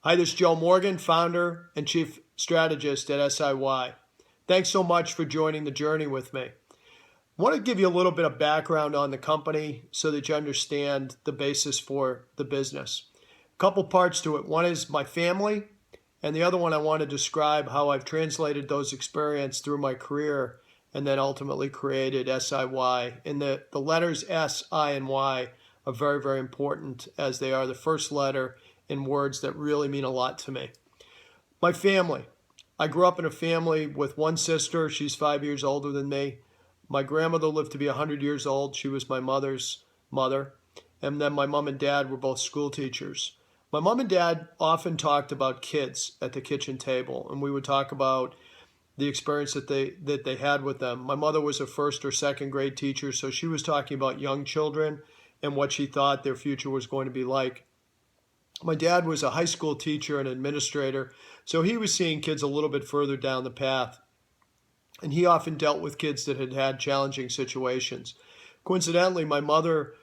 Hi, this is Joe Morgan, founder and chief strategist at siY. Thanks so much for joining the journey with me. I want to give you a little bit of background on the company so that you understand the basis for the business. A couple parts to it. One is my family, and the other one I want to describe how I've translated those experiences through my career and then ultimately created siY. And the letters S, I, and Y are very, very important as they are the first letter in words that really mean a lot to me. My family. I grew up in a family with one sister. She's 5 years older than me. My grandmother lived to be 100 years old. She was my mother's mother. And then my mom and dad were both school teachers. My mom and dad often talked about kids at the kitchen table, and we would talk about the experience that they had with them. My mother was a first or second grade teacher, so she was talking about young children and what she thought their future was going to be like. My dad was a high school teacher and administrator, so he was seeing kids a little bit further down the path. And he often dealt with kids that had had challenging situations. Coincidentally, my mother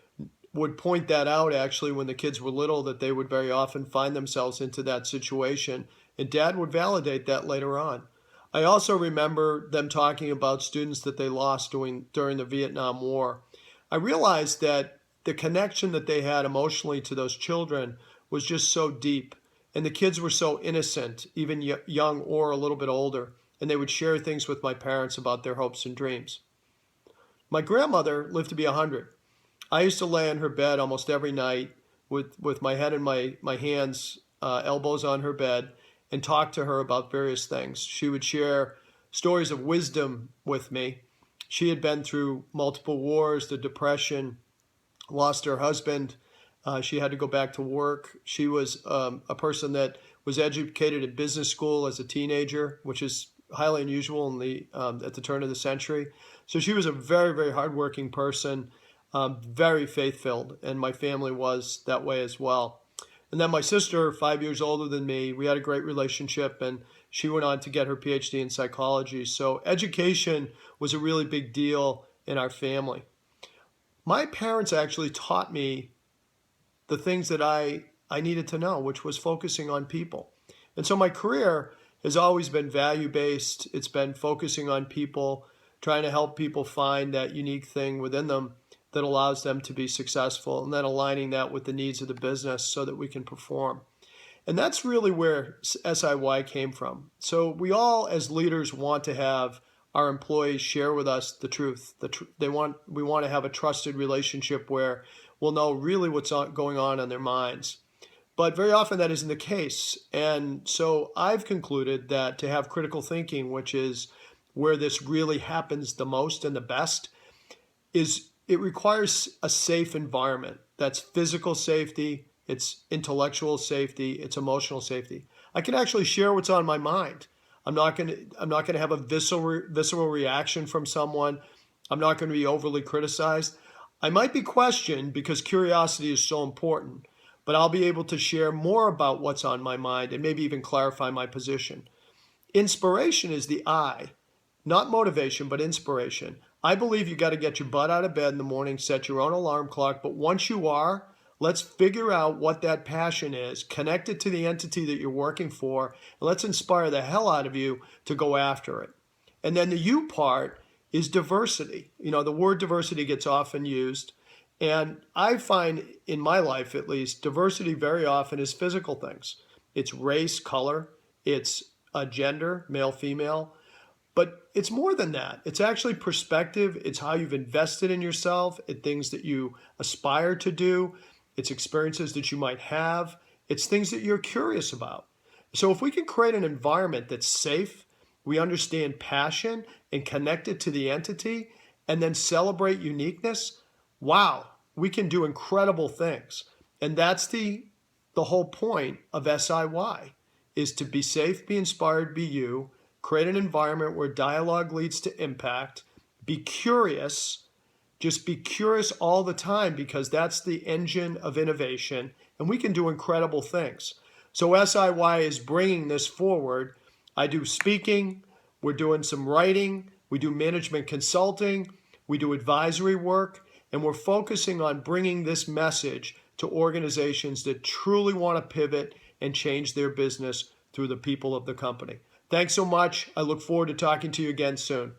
would point that out actually when the kids were little, that they would very often find themselves into that situation. And Dad would validate that later on. I also remember them talking about students that they lost during the Vietnam War. I realized that the connection that they had emotionally to those children was just so deep. And the kids were so innocent, even young or a little bit older. And they would share things with my parents about their hopes and dreams. My grandmother lived to be 100. I used to lay on her bed almost every night with my head in my hands, elbows on her bed, and talk to her about various things. She would share stories of wisdom with me. She had been through multiple wars, the Depression, lost her husband. She had to go back to work. She was a person that was educated at business school as a teenager, which is highly unusual at the turn of the century. So she was a very, very hardworking person, very faith-filled, and my family was that way as well. And then my sister, 5 years older than me, we had a great relationship, and she went on to get her PhD in psychology. So education was a really big deal in our family. My parents actually taught me the things that I needed to know, which was focusing on people. And so my career has always been value-based. It's been focusing on people, trying to help people find that unique thing within them that allows them to be successful, and then aligning that with the needs of the business so that we can perform. And that's really where siY came from. So we all, as leaders, want to have our employees share with us the truth. We want to have a trusted relationship where we'll know really what's going on in their minds. But very often that isn't the case. And so I've concluded that to have critical thinking, which is where this really happens the most and the best, it requires a safe environment. That's physical safety, it's intellectual safety, it's emotional safety. I can actually share what's on my mind. I'm not going to have a visceral reaction from someone. I'm not going to be overly criticized. I might be questioned because curiosity is so important, but I'll be able to share more about what's on my mind and maybe even clarify my position. Inspiration is the I, not motivation, but inspiration. I believe you got to get your butt out of bed in the morning, set your own alarm clock, but once you are, let's figure out what that passion is, connect it to the entity that you're working for, and let's inspire the hell out of you to go after it. And then the U part is diversity. You know, the word diversity gets often used, and I find in my life at least, diversity very often is physical things. It's race, color, it's a gender, male, female, but it's more than that. It's actually perspective. It's how you've invested in yourself, it's things that you aspire to do, it's experiences that you might have, it's things that you're curious about. So if we can create an environment that's safe, we understand passion and connect it to the entity, and then celebrate uniqueness, wow, we can do incredible things. And that's the whole point of siY, is to be safe, be inspired, be you, create an environment where dialogue leads to impact, be curious, just be curious all the time, because that's the engine of innovation, and we can do incredible things. So siY is bringing this forward. I do speaking, we're doing some writing, we do management consulting, we do advisory work, and we're focusing on bringing this message to organizations that truly want to pivot and change their business through the people of the company. Thanks so much. I look forward to talking to you again soon.